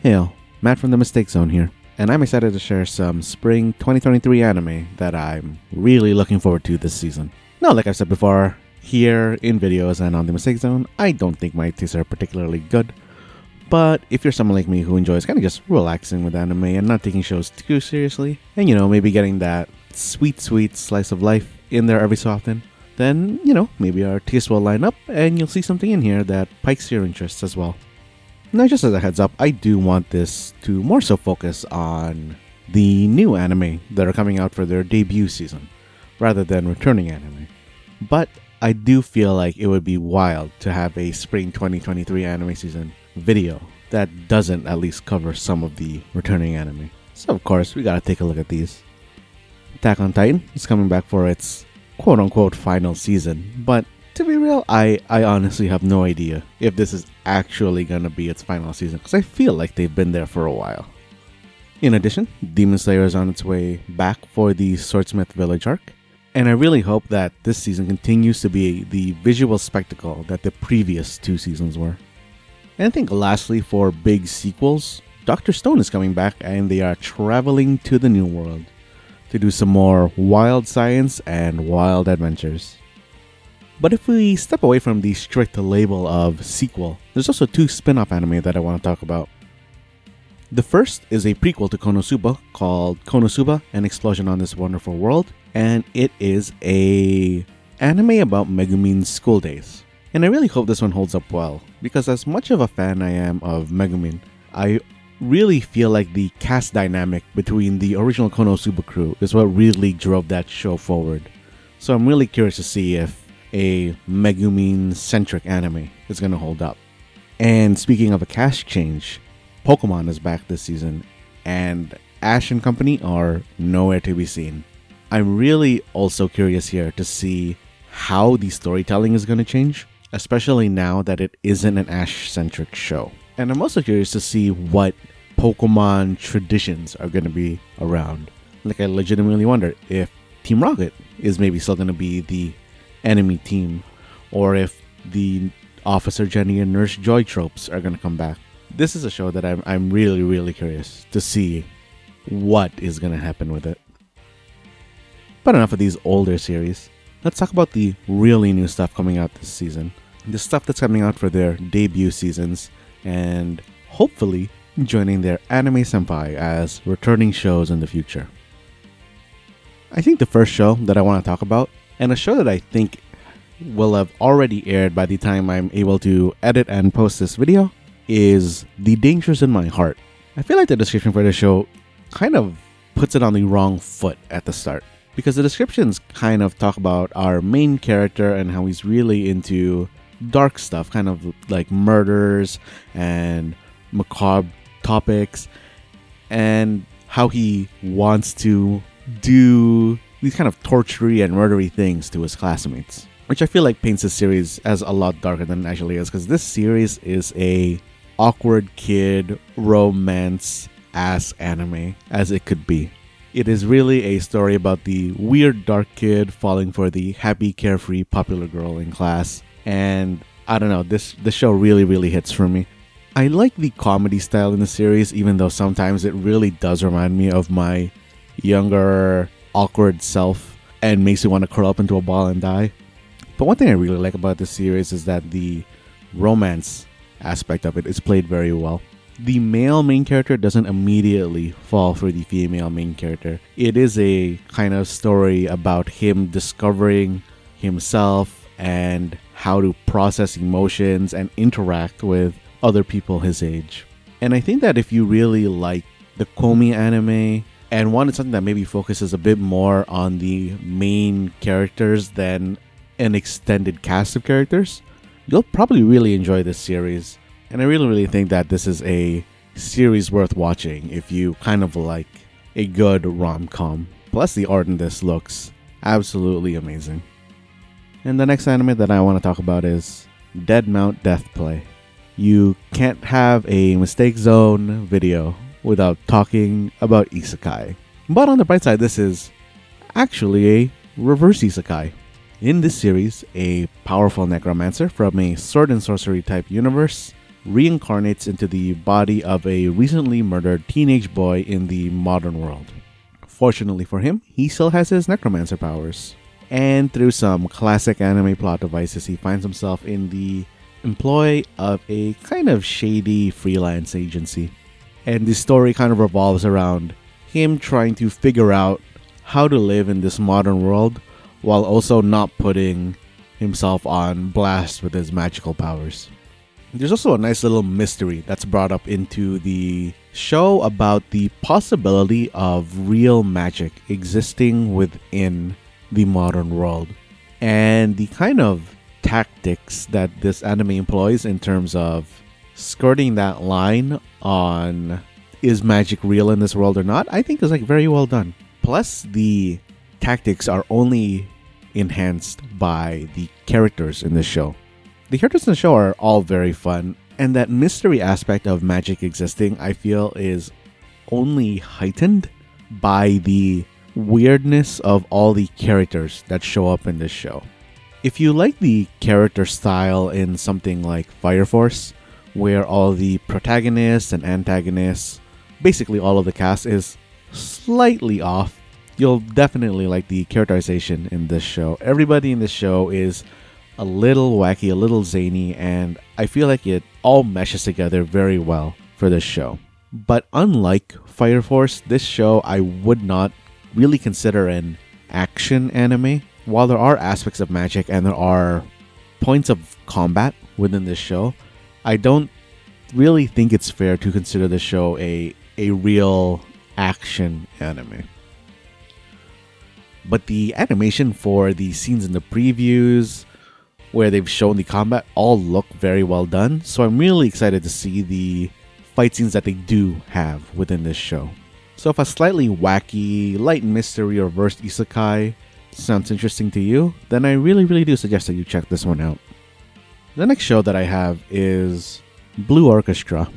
Hail, Matt from the Mistake Zone here, and I'm excited to share some spring 2023 anime that I'm really looking forward to this season. Now, like I've said before, here in videos and on the Mistake Zone, I don't think my tastes are particularly good, but if you're someone like me who enjoys kind of just relaxing with anime and not taking shows too seriously, and maybe getting that sweet slice of life in there every so often, then, maybe our tastes will line up and you'll see something in here that pikes your interests as well. Now, just as a heads up, I do want this to more so focus on the new anime that are coming out for their debut season, rather than returning anime. But I do feel like it would be wild to have a spring 2023 anime season video that doesn't at least cover some of the returning anime. So of course, we gotta take a look at these. Attack on Titan is coming back for its quote-unquote final season, but to be real, I honestly have no idea if this is actually gonna be its final season, because I feel like they've been there for a while. In addition, Demon Slayer is on its way back for the Swordsmith Village arc, and I really hope that this season continues to be the visual spectacle that the previous two seasons were. And I think lastly, for big sequels, Dr. Stone is coming back and they are traveling to the New World to do some more wild science and wild adventures. But if we step away from the strict label of sequel, there's also two spin-off anime that I want to talk about. The first is a prequel to Konosuba called Konosuba: An Explosion on This Wonderful World, and it is a anime about Megumin's school days. And I really hope this one holds up well, because as much of a fan I am of Megumin, I really feel like the cast dynamic between the original Konosuba crew is what really drove that show forward. So I'm really curious to see if a Megumin-centric anime is going to hold up. And speaking of a cast change, Pokemon is back this season, and Ash and company are nowhere to be seen. I'm really also curious here to see how the storytelling is going to change, especially now that it isn't an Ash-centric show. And I'm also curious to see what Pokemon traditions are going to be around. Like, I legitimately wonder if Team Rocket is maybe still going to be the enemy team, or if the Officer Jenny and Nurse Joy tropes are going to come back. This is a show that I'm really curious to see what is going to happen with it. But enough of these older series. Let's talk about the really new stuff coming out this season. The stuff that's coming out for their debut seasons, and hopefully joining their anime senpai as returning shows in the future. I think the first show that I want to talk about, and a show that I think will have already aired by the time I'm able to edit and post this video, is The Dangers in My Heart. I feel like the description for the show kind of puts it on the wrong foot at the start, because the descriptions kind of talk about our main character and how he's really into dark stuff, kind of like murders and macabre topics, and how he wants to do these kind of tortury and murdery things to his classmates, which I feel like paints this series as a lot darker than it actually is, because this series is a awkward kid romance ass anime as it could be. It is really a story about the weird dark kid falling for the happy carefree popular girl in class, and I don't know, this show really hits for me. I like the comedy style in the series, even though sometimes it really does remind me of my younger awkward self and makes me want to curl up into a ball and die. But one thing I really like about this series is that the romance aspect of it is played very well. The male main character doesn't immediately fall for the female main character. It is a kind of story about him discovering himself and how to process emotions and interact with other people his age. And I think that if you really like the Komi anime and wanted something that maybe focuses a bit more on the main characters than an extended cast of characters, you'll probably really enjoy this series. And I really think that this is a series worth watching if you kind of like a good rom-com. Plus, the art in this looks absolutely amazing. And the next anime that I want to talk about is Dead Mount Death Play. You can't have a Mistake Zone video without talking about isekai. But on the bright side, this is actually a reverse isekai. In this series, a powerful necromancer from a sword and sorcery type universe reincarnates into the body of a recently murdered teenage boy in the modern world. Fortunately for him, he still has his necromancer powers. And through some classic anime plot devices, he finds himself in the employ of a kind of shady freelance agency. And the story kind of revolves around him trying to figure out how to live in this modern world while also not putting himself on blast with his magical powers. There's also a nice little mystery that's brought up into the show about the possibility of real magic existing within the modern world, and the kind of tactics that this anime employs in terms of skirting that line on is magic real in this world or not, I think is like very well done. Plus, the tactics are only enhanced by the characters in the show. The characters in the show are all very fun, and that mystery aspect of magic existing, I feel, is only heightened by the weirdness of all the characters that show up in this show. If you like the character style in something like Fire Force, where all the protagonists and antagonists, basically all of the cast, is slightly off, you'll definitely like the characterization in this show. Everybody in this show is a little wacky, a little zany, and I feel like it all meshes together very well for this show. But unlike Fire Force, this show I would not really consider an action anime. While there are aspects of magic and there are points of combat within this show, I don't really think it's fair to consider the show a real action anime. But the animation for the scenes in the previews, where they've shown the combat, all look very well done. So I'm really excited to see the fight scenes that they do have within this show. So if a slightly wacky, light mystery or reverse isekai sounds interesting to you, then I really do suggest that you check this one out. The next show that I have is Blue Orchestra.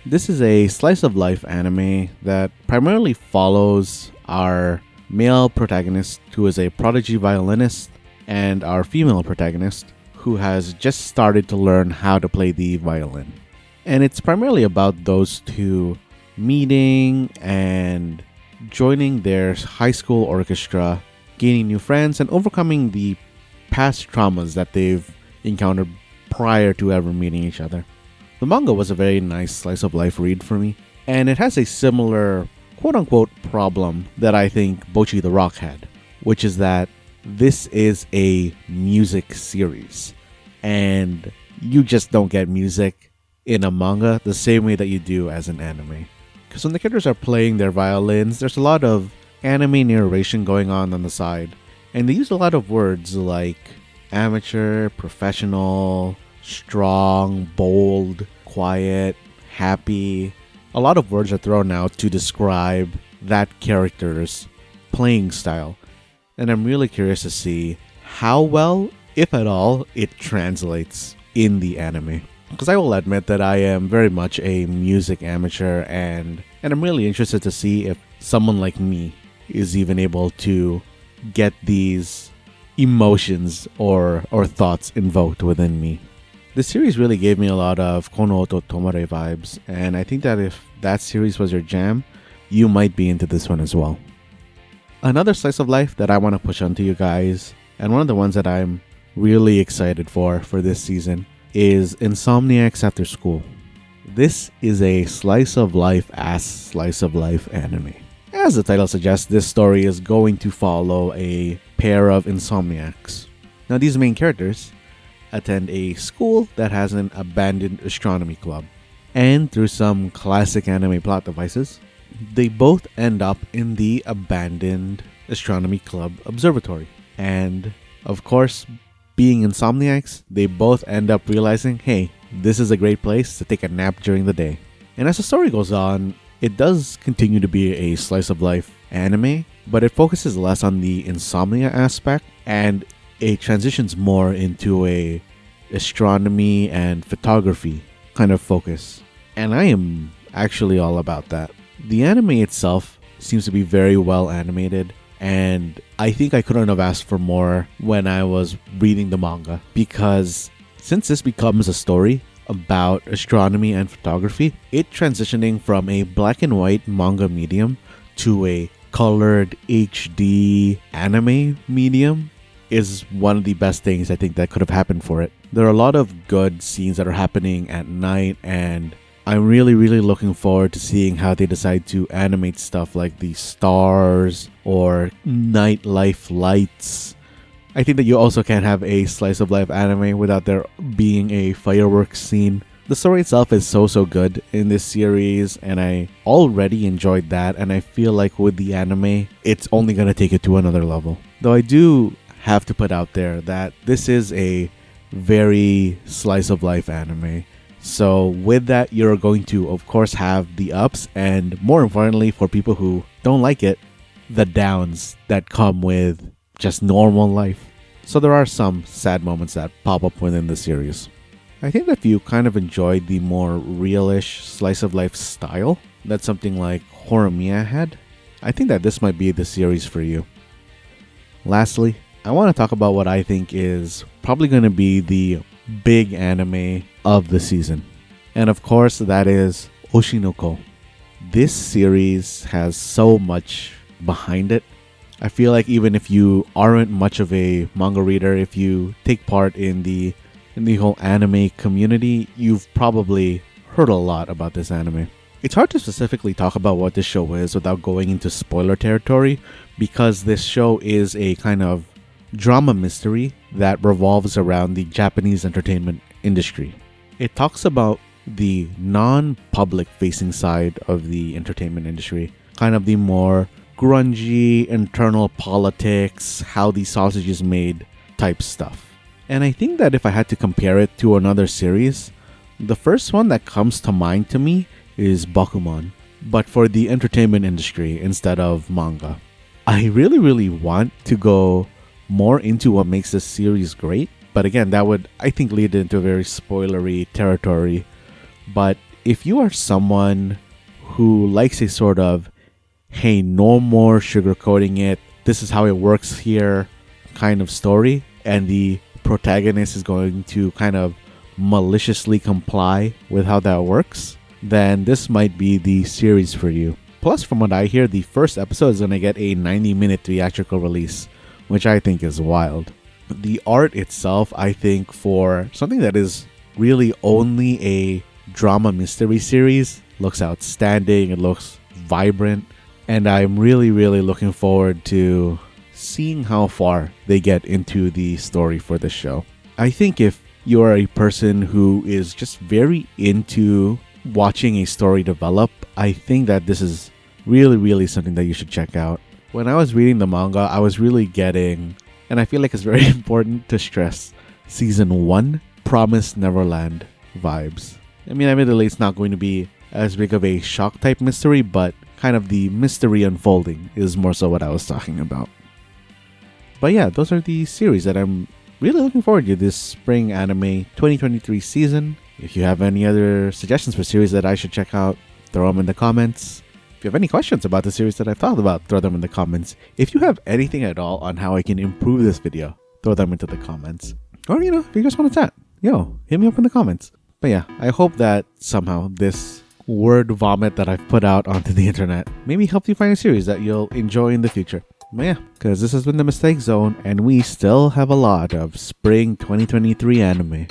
This is a slice of life anime that primarily follows our male protagonist, who is a prodigy violinist, and our female protagonist, who has just started to learn how to play the violin. And it's primarily about those two meeting and joining their high school orchestra, gaining new friends, and overcoming the past traumas that they've encountered prior to ever meeting each other. The manga was a very nice slice of life read for me, and it has a similar quote-unquote problem that I think Bocchi the Rock had, which is that this is a music series, and you just don't get music in a manga the same way that you do as an anime. Because when the characters are playing their violins, there's a lot of anime narration going on the side, and they use a lot of words like amateur, professional, strong, bold, quiet, happy. A lot of words are thrown out to describe that character's playing style. And I'm really curious to see how well, if at all, it translates in the anime. Because I will admit that I am very much a music amateur, and I'm really interested to see if someone like me is even able to get these emotions or thoughts invoked within me. The series really gave me a lot of Kono to Tomare vibes, and I think that if that series was your jam, you might be into this one as well. Another slice of life that I want to push onto you guys, and one of the ones that I'm really excited for this season, is Insomniacs After School. This is a slice of life anime. As the title suggests, this story is going to follow a pair of insomniacs. Now, these main characters attend a school that has an abandoned astronomy club, and through some classic anime plot devices, they both end up in the abandoned astronomy club observatory. And of course, being insomniacs, they both end up realizing, hey, this is a great place to take a nap during the day. And as the story goes on, it does continue to be a slice of life anime, but it focuses less on the insomnia aspect, and it transitions more into a astronomy and photography kind of focus. And I am actually all about that. The anime itself seems to be very well animated, and I think I couldn't have asked for more when I was reading the manga, because since this becomes a story, about astronomy and photography. It transitioning from a black and white manga medium to a colored HD anime medium is one of the best things I think that could have happened for it. There are a lot of good scenes that are happening at night, and I'm really looking forward to seeing how they decide to animate stuff like the stars or nightlife lights. I think that you also can't have a slice of life anime without there being a fireworks scene. The story itself is so good in this series, and I already enjoyed that, and I feel like with the anime, it's only going to take it to another level. Though I do have to put out there that this is a very slice of life anime. So with that, you're going to, of course, have the ups, and more importantly, for people who don't like it, the downs that come with just normal life. So there are some sad moments that pop up within the series. I think that if you kind of enjoyed the more realish slice of life style that something like Horimiya had, I think that this might be the series for you. Lastly, I want to talk about what I think is probably going to be the big anime of the season. And of course, that is Oshi No Ko. This series has so much behind it. I feel like even if you aren't much of a manga reader, if you take part in the whole anime community, you've probably heard a lot about this anime. It's hard to specifically talk about what this show is without going into spoiler territory, because this show is a kind of drama mystery that revolves around the Japanese entertainment industry. It talks about the non-public facing side of the entertainment industry, kind of the more grungy internal politics, how the sausage is made type stuff. And I think that if I had to compare it to another series, the first one that comes to mind to me is Bakuman, but for the entertainment industry instead of manga. I really want to go more into what makes this series great, but again, that would, I think, lead into a very spoilery territory. But if you are someone who likes a sort of, hey, no more sugarcoating it, this is how it works here kind of story, and the protagonist is going to kind of maliciously comply with how that works, then this might be the series for you. Plus, from what I hear, the first episode is going to get a 90-minute theatrical release, which I think is wild. The art itself, I think, for something that is really only a drama mystery series, looks outstanding. It looks vibrant, and I'm really looking forward to seeing how far they get into the story for this show. I think if you are a person who is just very into watching a story develop, I think that this is really something that you should check out. When I was reading the manga, I was really getting, and I feel like it's very important to stress, season 1 Promised Neverland vibes. I mean, admittedly, it's not going to be as big of a shock type mystery, but kind of the mystery unfolding is more so what I was talking about. But yeah, those are the series that I'm really looking forward to this spring anime 2023 season. If you have any other suggestions for series that I should check out, throw them in the comments. If you have any questions about the series that I've talked about, throw them in the comments. If you have anything at all on how I can improve this video, throw them into the comments. Or, if you just want to chat, hit me up in the comments. But yeah, I hope that somehow this word vomit that I've put out onto the internet maybe helped you find a series that you'll enjoy in the future. But yeah, because this has been the Mistake Zone, and we still have a lot of spring 2023 anime.